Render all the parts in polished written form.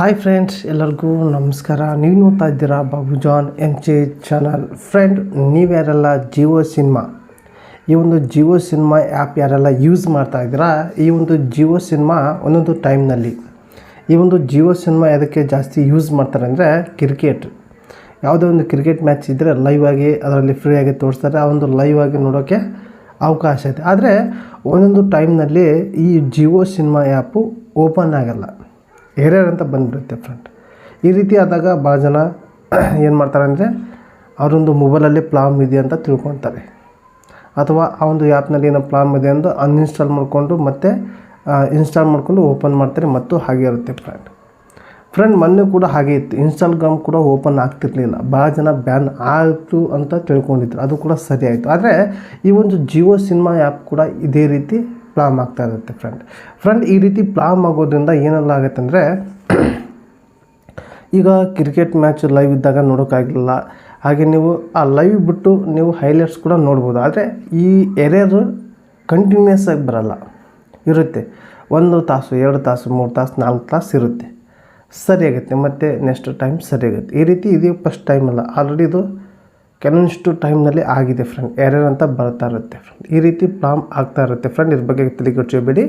Hi friends, ಎಲ್ಲರಿಗೂ ನಮಸ್ಕಾರ. ನೀವು ನೋಡ್ತಾ ಇದ್ದೀರಾ Babu John MJ channel. Friend, ನೀವ್ಯಾರೆಲ್ಲ Jio cinema Jio cinema app ಯಾರೆಲ್ಲ ಯೂಸ್ ಮಾಡ್ತಾ ಇದ್ದೀರಾ, ಜಿಯೋ ಸಿನಿಮಾ ಒಂದೊಂದು ಟೈಮ್ನಲ್ಲಿ ಜಿಯೋ ಸಿನಿಮಾ ಅದಕ್ಕೆ ಜಾಸ್ತಿ ಯೂಸ್ ಮಾಡ್ತಾರೆ ಅಂದರೆ ಕ್ರಿಕೆಟ್. ಯಾವುದೋ ಒಂದು ಕ್ರಿಕೆಟ್ ಮ್ಯಾಚ್ ಇದ್ದರೆ ಲೈವ್ ಆಗಿ ಅದರಲ್ಲಿ ಫ್ರೀಯಾಗಿ ತೋರಿಸ್ತಾರೆ. ಆ ಒಂದು ಲೈವ್ ಆಗಿ ನೋಡೋಕ್ಕೆ ಅವಕಾಶ ಇದೆ. ಆದರೆ ಒಂದೊಂದು ಟೈಮ್ನಲ್ಲಿ ಈ ಜಿಯೋ ಸಿನಿಮಾ ಆ್ಯಪು ಓಪನ್ ಆಗಲ್ಲ, ಏರರ್ ಅಂತ ಬಂದುಬಿಡುತ್ತೆ ಫ್ರೆಂಡ್. ಈ ರೀತಿ ಆದಾಗ ಭಾಳ ಜನ ಏನು ಮಾಡ್ತಾರೆ ಅಂದರೆ ಅವರೊಂದು ಮೊಬೈಲಲ್ಲಿ ಪ್ರಾಬ್ಲಮ್ ಇದೆ ಅಂತ ತಿಳ್ಕೊತಾರೆ, ಅಥವಾ ಆ ಒಂದು ಆ್ಯಪ್ನಲ್ಲಿ ಏನೋ ಪ್ರಾಬ್ಲಮ್ ಇದೆ ಅಂತ ಅನ್ಇನ್ಸ್ಟಾಲ್ ಮಾಡಿಕೊಂಡು ಮತ್ತೆ ಇನ್ಸ್ಟಾಲ್ ಮಾಡಿಕೊಂಡು ಓಪನ್ ಮಾಡ್ತಾರೆ, ಮತ್ತು ಹಾಗೆ ಇರುತ್ತೆ ಫ್ರೆಂಡ್. ಮೊನ್ನೆ ಕೂಡ ಹಾಗೆ ಇತ್ತು, ಇನ್ಸ್ಟಾಗ್ರಾಮ್ ಕೂಡ ಓಪನ್ ಆಗ್ತಿರಲಿಲ್ಲ. ಭಾಳ ಜನ ಬ್ಯಾನ್ ಆಯಿತು ಅಂತ ತಿಳ್ಕೊಂಡಿದ್ರು, ಅದು ಕೂಡ ಸರಿ ಆಯಿತು. ಆದರೆ ಈ ಒಂದು ಜಿಯೋ ಸಿನಿಮಾ ಆ್ಯಪ್ ಕೂಡ ಇದೇ ರೀತಿ ಪ್ರಾಬ್ಲಮ್ ಆಗ್ತಾ ಇರುತ್ತೆ ಫ್ರೆಂಡ್. ಈ ರೀತಿ ಪ್ರಾಬ್ಲಮ್ ಆಗೋದ್ರಿಂದ ಏನೆಲ್ಲ ಆಗುತ್ತೆ ಅಂದರೆ, ಈಗ ಕ್ರಿಕೆಟ್ ಮ್ಯಾಚ್ ಲೈವ್ ಇದ್ದಾಗ ನೋಡೋಕ್ಕಾಗಲಿಲ್ಲ, ಹಾಗೆ ನೀವು ಆ ಲೈವ್ ಬಿಟ್ಟು ನೀವು ಹೈಲೈಟ್ಸ್ ಕೂಡ ನೋಡ್ಬೋದು. ಆದರೆ ಈ ಎರೇರ್ ಕಂಟಿನ್ಯೂಸ್ ಆಗಿ ಬರಲ್ಲ, ಇರುತ್ತೆ 1 ತಾಸು 2 ತಾಸು 3 ತಾಸು 4 ತಾಸು ಇರುತ್ತೆ, ಸರಿಯಾಗುತ್ತೆ. ಮತ್ತು ನೆಕ್ಸ್ಟ್ ಟೈಮ್ ಸರಿಯಾಗುತ್ತೆ. ಈ ರೀತಿ ಇದು ಫಸ್ಟ್ ಟೈಮ್ ಅಲ್ಲ, ಆಲ್ರೆಡಿ ಇದು ಕೆಲವೊಂದಿಷ್ಟು ಟೈಮ್ನಲ್ಲಿ ಆಗಿದೆ ಫ್ರೆಂಡ್, ಎರೇರ್ ಅಂತ ಬರ್ತಾ ಇರುತ್ತೆ ಫ್ರೆಂಡ್. ಈ ರೀತಿ ಪ್ರಾಬ್ಲಮ್ ಆಗ್ತಾ ಇರುತ್ತೆ ಫ್ರೆಂಡ್. ಇದ್ರ ಬಗ್ಗೆ ತಲೆ ಕೆಡಿಸ್ಕೋಬೇಡಿ.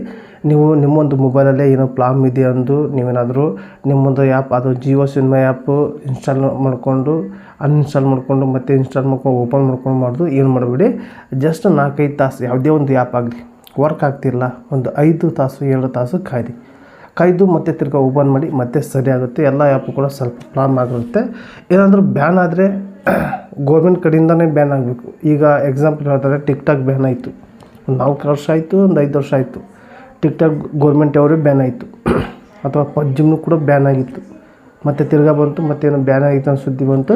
ನೀವು ನಿಮ್ಮೊಂದು ಮೊಬೈಲಲ್ಲೇ ಏನೋ ಪ್ರಾಬ್ಲಮ್ ಇದೆ ಅಂದು ನೀವೇನಾದರೂ ನಿಮ್ಮೊಂದು ಆ್ಯಪ್, ಅದು ಜಿಯೋ ಸಿನಿಮಾ ಆ್ಯಪು ಇನ್ಸ್ಟಾಲ್ ಮಾಡಿಕೊಂಡು ಅನ್ಇನ್ಸ್ಟಾಲ್ ಮಾಡಿಕೊಂಡು ಮತ್ತೆ ಇನ್ಸ್ಟಾಲ್ ಮಾಡ್ಕೊಂಡು ಓಪನ್ ಮಾಡ್ಕೊಂಡು ಏನು ಮಾಡಬೇಡಿ. ಜಸ್ಟ್ 4-5 ತಾಸು ಯಾವುದೇ ಒಂದು ಆ್ಯಪ್ ಆಗಲಿ ವರ್ಕ್ ಆಗ್ತಿಲ್ಲ, ಒಂದು 5 ತಾಸು 2 ತಾಸು ಕಾಯ್ದು ಮತ್ತೆ ತಿರ್ಗಿ ಓಪನ್ ಮಾಡಿ, ಮತ್ತೆ ಸರಿಯಾಗುತ್ತೆ. ಎಲ್ಲ ಆ್ಯಪು ಕೂಡ ಸ್ವಲ್ಪ ಪ್ರಾಬ್ಲಮ್ ಆಗಿರುತ್ತೆ. ಏನಾದರೂ ಬ್ಯಾನ್ ಆದರೆ ಗೌರ್ಮೆಂಟ್ ಕಡೆಯಿಂದನೇ ಬ್ಯಾನ್ ಆಗಬೇಕು. ಈಗ ಎಕ್ಸಾಂಪಲ್ ಹೇಳ್ತಾರೆ, ಟಿಕ್ಟಾಕ್ ಬ್ಯಾನ್ ಆಯಿತು, ಒಂದು 4 ವರ್ಷ ಆಯಿತು, ಒಂದು 5 ವರ್ಷ ಆಯಿತು. ಟಿಕ್ಟಾಕ್ ಗೌರ್ಮೆಂಟ್ ಅವರೇ ಬ್ಯಾನ್ ಆಯಿತು. ಅಥವಾ ಪಬ್ಜಿನೂ ಕೂಡ ಬ್ಯಾನ್ ಆಗಿತ್ತು, ಮತ್ತು ತಿರ್ಗಾ ಬಂತು, ಮತ್ತೇನು ಬ್ಯಾನ್ ಆಗಿತ್ತು ಅನ್ನೋ ಸುದ್ದಿ ಬಂತು,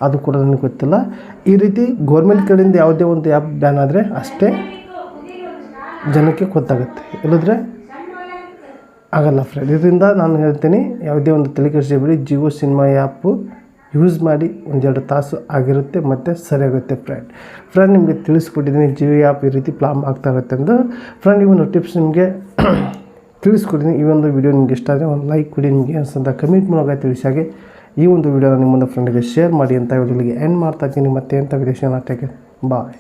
ಅದು ಕೂಡ ನನಗೆ ಗೊತ್ತಿಲ್ಲ. ಈ ರೀತಿ ಗೌರ್ಮೆಂಟ್ ಕಡೆಯಿಂದ ಯಾವುದೇ ಒಂದು ಆ್ಯಪ್ ಬ್ಯಾನ್ ಆದರೆ ಅಷ್ಟೇ ಜನಕ್ಕೆ ಗೊತ್ತಾಗುತ್ತೆ, ಇಲ್ಲದ್ರೆ ಆಗಲ್ಲ ಫ್ರೆಂಡ್. ಇದರಿಂದ ನಾನು ಹೇಳ್ತೀನಿ, ಯಾವುದೇ ಒಂದು ತಲೆ ಕೆಡಿಸ್ಕೋಬೇಡಿ. ಜಿಯೋ ಸಿನಿಮಾ ಆ್ಯಪು ಯೂಸ್ ಮಾಡಿ 1-2 ತಾಸು ಆಗಿರುತ್ತೆ, ಮತ್ತು ಸರಿಯಾಗುತ್ತೆ ಫ್ರೆಂಡ್. ನಿಮಗೆ ತಿಳಿಸ್ಕೊಟ್ಟಿದ್ದೀನಿ ಜಿಯೋ ಆ್ಯಪ್ ಈ ರೀತಿ ಪ್ರಾಬ್ಲಮ್ ಆಗ್ತಾ ಇರುತ್ತೆ ಎಂದು ಫ್ರೆಂಡ್. ಈ ಒಂದು ಟಿಪ್ಸ್ ನಿಮಗೆ ತಿಳಿಸ್ಕೊಟ್ಟಿದ್ದೀನಿ. ಈ ಒಂದು ವಿಡಿಯೋ ನಿಮಗೆ ಇಷ್ಟ ಆದರೆ ಒಂದು ಲೈಕ್ ಕೊಡಿ, ನಿಮಗೆ ಅನ್ಸಂತ ಕಮೆಂಟ್ ಮೂಲಕ ತಿಳಿಸಿ. ಹಾಗೆ ಈ ಒಂದು ವಿಡಿಯೋನ ನಿಮ್ಮೊಂದು ಫ್ರೆಂಡಿಗೆ ಶೇರ್ ಮಾಡಿ ಅಂತ ವಿಡಿಯೋಲಿಗೆ ಎಂಡ್ ಮಾಡ್ತಾ ಇದ್ದೀನಿ. ಮತ್ತೆ ಅಂತ ವಿಡಿಯೋ ಶೇರ್ ಮಾಡ್ತಾಯಿದ್ದೀನಿ. ಬಾಯ್.